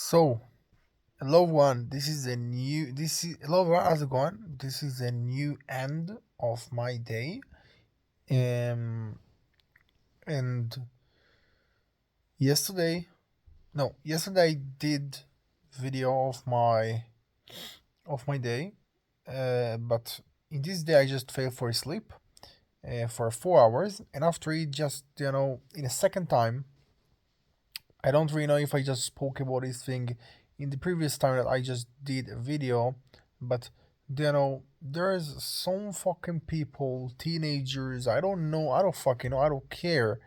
So, hello one. Hello everyone. How's it going? This is a new end of my day. Um, and yesterday, no, yesterday I did video of my day. But in this day I just fell for sleep for 4 hours, and after it, just in a second time, I don't really know if I just spoke about this thing in the previous time that I just did a video, but there's some fucking people, teenagers, I don't know, I don't fucking know, I don't care,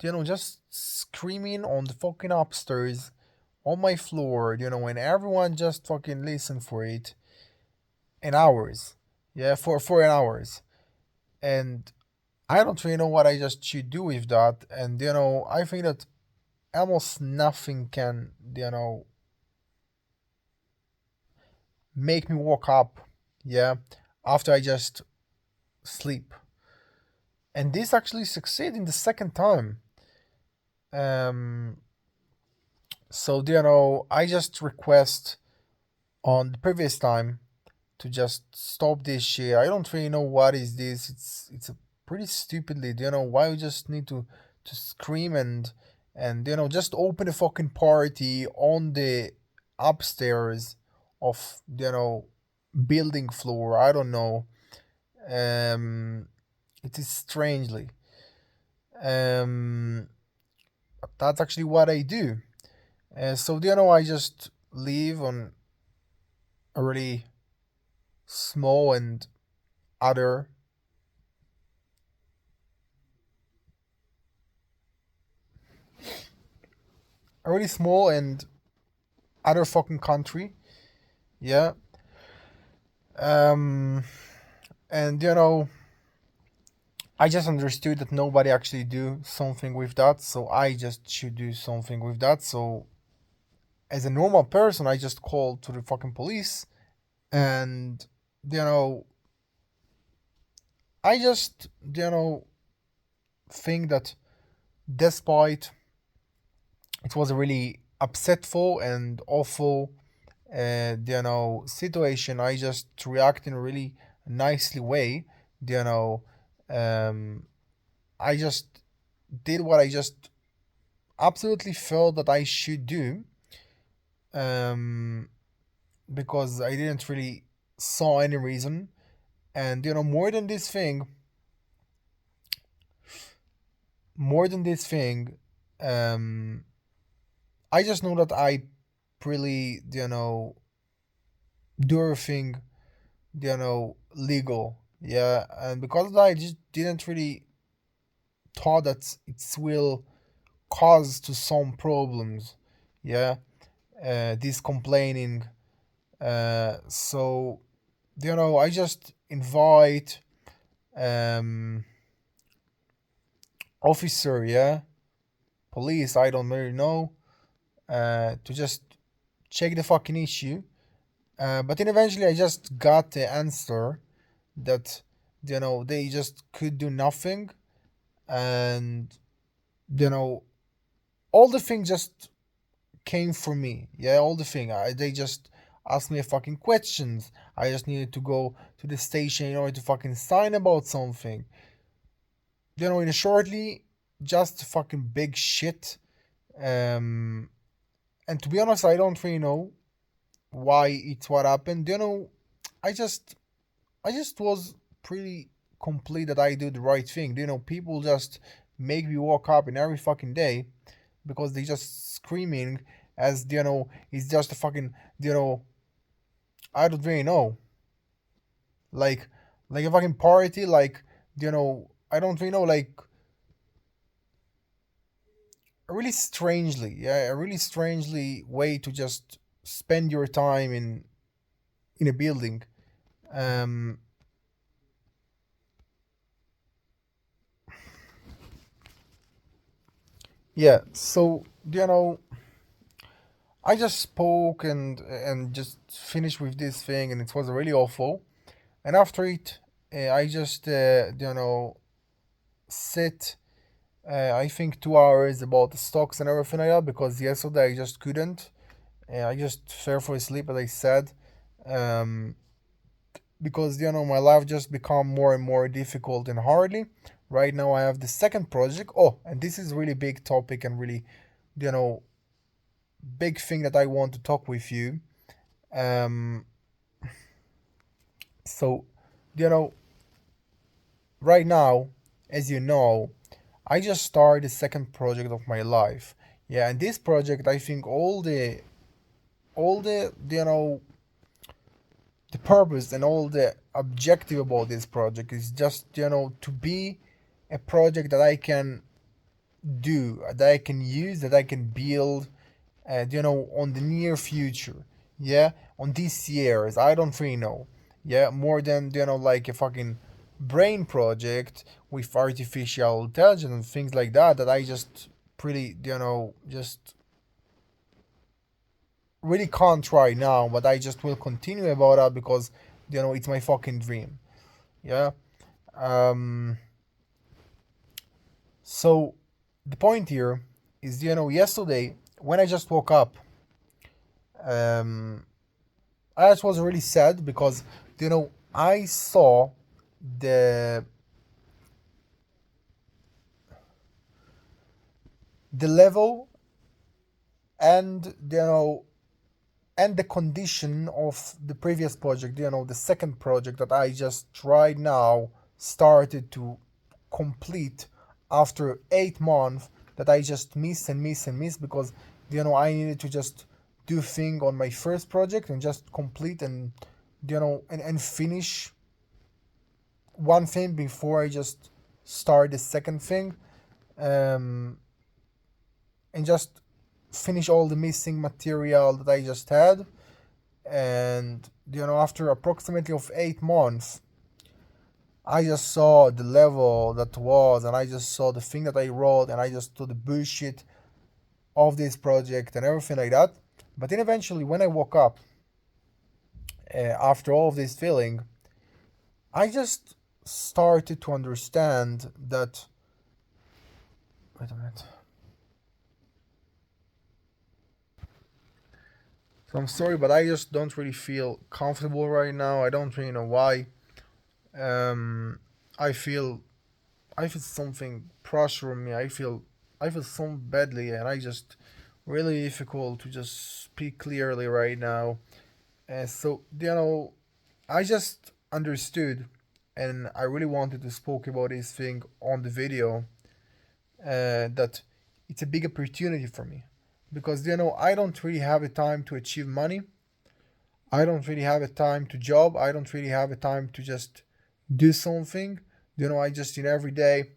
just screaming on the fucking upstairs on my floor, and everyone just fucking listen for it in hours. Yeah, for an hours. And I don't really know what I just should do with that. And I think that almost nothing can make me wake up, yeah, after I just sleep. And this actually succeeded in the second time. um so I just request on the previous time to just stop this shit. I don't really know what is this. It's a pretty stupidly, why we just need to scream and just open a fucking party on the upstairs of building floor. I don't know. um it is strangely. um that's actually what I do. So I just live on a really small and other a really small and other fucking country. Yeah. um and I just understood that nobody actually do something with that, so I just should do something with that. So as a normal person, I just called to the fucking police. And you know I just think that despite it was a really upsetful and awful situation, I just react in a really nicely way. you know um I just did what I just absolutely felt that I should do, um because I didn't really saw any reason. And more than this thing, um I just know that I really do everything legal. Yeah. And because of that, I just didn't really thought that it will cause to some problems. Yeah. This complaining. So I just invite um officer, yeah, police, I don't really know, to just check the fucking issue. But then eventually I just got the answer that they just could do nothing. And you know all the thing just came from me. Yeah, all the thing. They just asked me fucking questions. I just needed to go to the station in order to fucking sign about something. In a shortly, just fucking big shit. Um, and to be honest, I don't really know why it's what happened. I just, I just was pretty complete that I do the right thing. People just make me walk up in every fucking day because they just screaming as it's just a fucking you know I don't really know, like a fucking party, like I don't really know, like a really strangely way to just spend your time in a building. um yeah. So I just spoke and just finished with this thing, and it was really awful. And after it, I just sit, I think 2 hours about the stocks and everything like that, because yesterday I just couldn't. I just fell for sleep, as I said, um, because my life just become more and more difficult and hardly. Right now, I have the second project. Oh, and this is really big topic and really, you know, big thing that I want to talk with you. Um, so, you know, right now, as you know, I just started the second project of my life. Yeah, and this project, I think all the the purpose and all the objective about this project is just to be a project that I can do, that I can use, that I can build, on the near future. Yeah, on these years, I don't really know. Yeah, more than like a fucking brain project with artificial intelligence and things like that. That I just pretty just really can't try now, but I just will continue about that because it's my fucking dream. Yeah. Um. So the point here is, yesterday when I just woke up, um, I just was really sad because I saw the the level and and the condition of the previous project, the second project that I just tried now started to complete after 8 months, that I just miss and miss and miss because I needed to just do thing on my first project and just complete and and finish one thing before I just start the second thing, um, and just finish all the missing material that I just had. And after approximately of 8 months, I just saw the level that was, and I just saw the thing that I wrote, and I just saw the bullshit of this project and everything like that. But then eventually, when I woke up, after all of this feeling, I just started to understand that. Wait a minute. So I'm sorry, but I just don't really feel comfortable right now. I don't really know why. Um, I feel I feel something pressure on me. I feel so badly, and I just really difficult to just speak clearly right now. And so I just understood, and I really wanted to speak about this thing on the video. That it's a big opportunity for me because I don't really have a time to achieve money. I don't really have a time to job. I don't really have a time to just do something. I just every day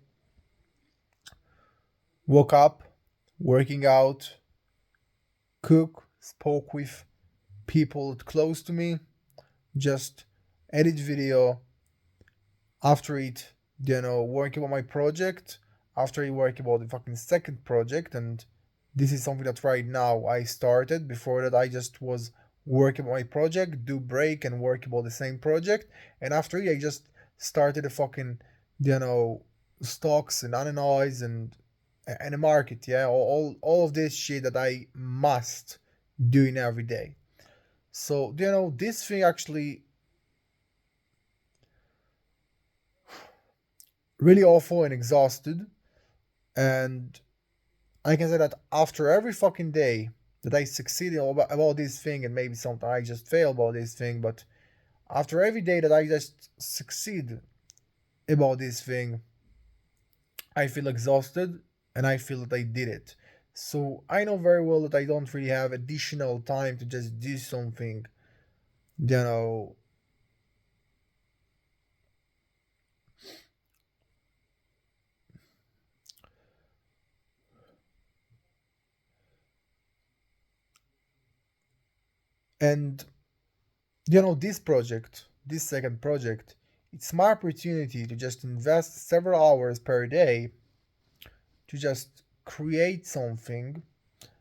woke up, working out, cook, spoke with people close to me, just edit video, after it, work about my project, after I work about the fucking second project, and this is something that right now I started. Before that, I just was working on my project, do break and work about the same project, and after it, I just started a fucking, you know, stocks and analyze and a market, yeah, all of this shit that I must doing every day. So this thing actually really awful and exhausted. And I can say that after every fucking day that I succeeded about this thing, and maybe sometimes I just fail about this thing, but after every day that I just succeed about this thing, I feel exhausted and I feel that I did it. So I know very well that I don't really have additional time to just do something, you know, and this project, this second project, it's my opportunity to just invest several hours per day to just create something.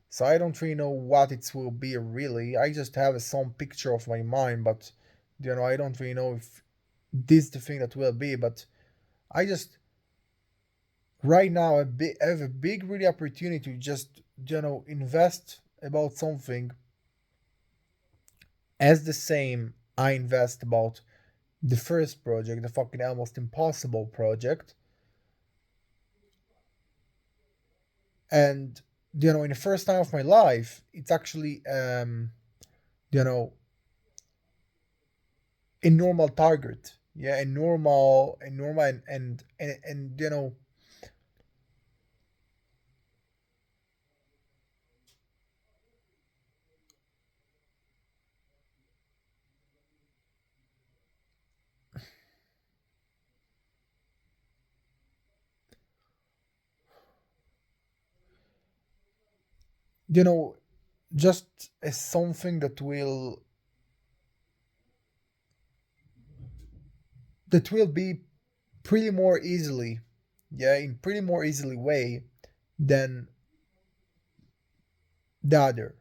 So I don't really know what it will be really. I just have some picture of my mind, but I don't really know if this is the thing that will be. But I just right now have a big really opportunity to just invest about something As the same, I invest about the first project, the fucking almost impossible project, and in the first time of my life, it's actually you know a normal target, yeah, a normal and you know just as something that will be pretty more easily, yeah, in pretty more easily way than the other.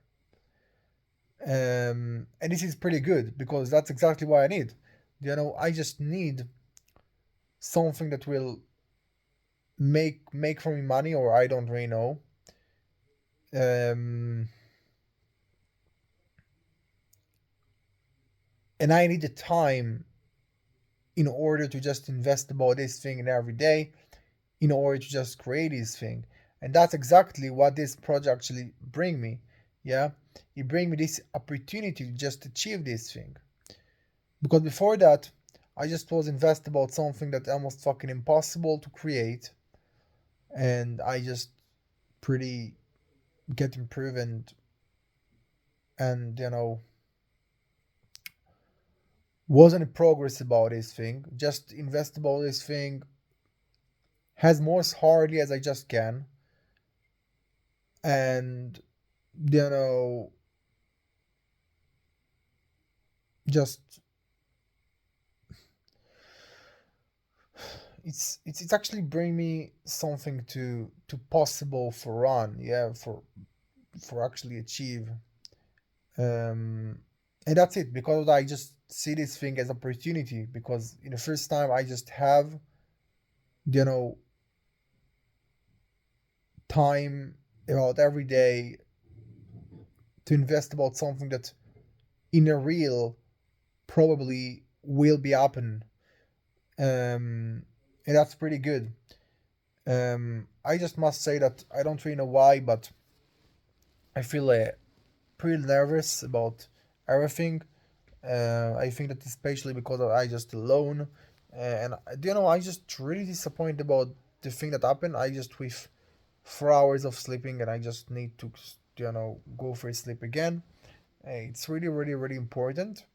And this is pretty good because that's exactly what I need. I just need something that will make for me money, or I don't really know. um and I need the time in order to just invest about this thing in every day, in order to just create this thing. And that's exactly what this project actually bring me. Yeah, it bring me this opportunity to just achieve this thing. Because before that, I just was invest about something that almost fucking impossible to create, and I just pretty get improved, and wasn't in progress about this thing. Just invest about this thing as most hardly as I just can, and you know just it's actually bring me something to possible for run, yeah, for actually achieve. um and that's it, because I just see this thing as opportunity, because in the first time I just have you know time about every day to invest about something that in a real probably will be happen. And that's pretty good. I just must say that I don't really know why, but I feel pretty nervous about everything. I think that especially because I just alone, and I just really disappointed about the thing that happened. I just with 4 hours of sleeping, and I just need to go for a sleep again. It's really really really important,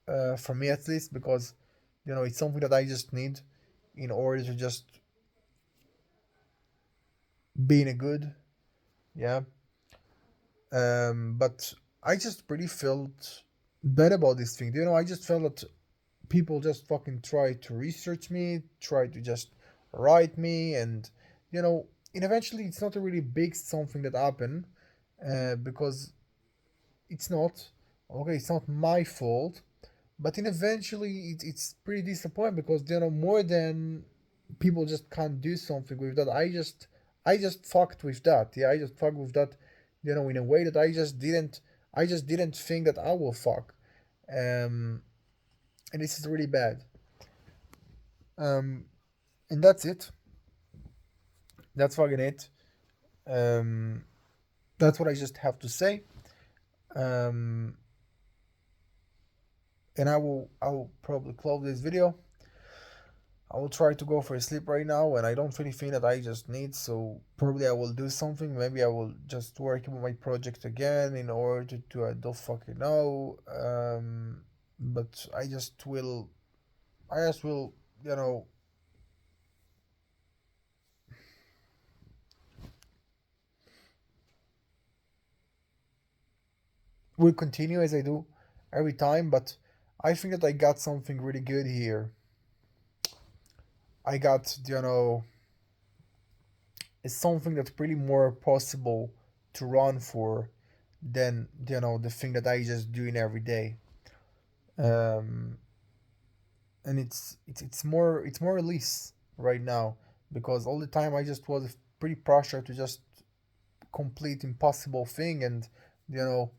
for me at least, because it's something that I just need in order to just be in a good, yeah. But I just really felt bad about this thing. I just felt that people just fucking try to research me, try to just write me, and you know, and eventually it's not a really big something that happened, because it's not okay. It's not my fault, but then eventually it's pretty disappointing, because more than people just can't do something with that. I just fucked with that. Yeah, I just fucked with that. In a way that I just didn't think that I will fuck. Um, and this is really bad. Um, and that's it. That's fucking it. Um, that's what I just have to say. Um, and I will probably close this video. I will try to go for a sleep right now, and I don't really think that I just need. So probably I will do something. Maybe I will just work on my project again in order to I don't fucking know. But I just will you know will continue as I do every time. But I think that I got something really good here. I got it's something that's pretty more possible to run for than the thing that I just doing every day. Um, and it's more release right now, because all the time I just was pretty pressured to just complete impossible thing, and you know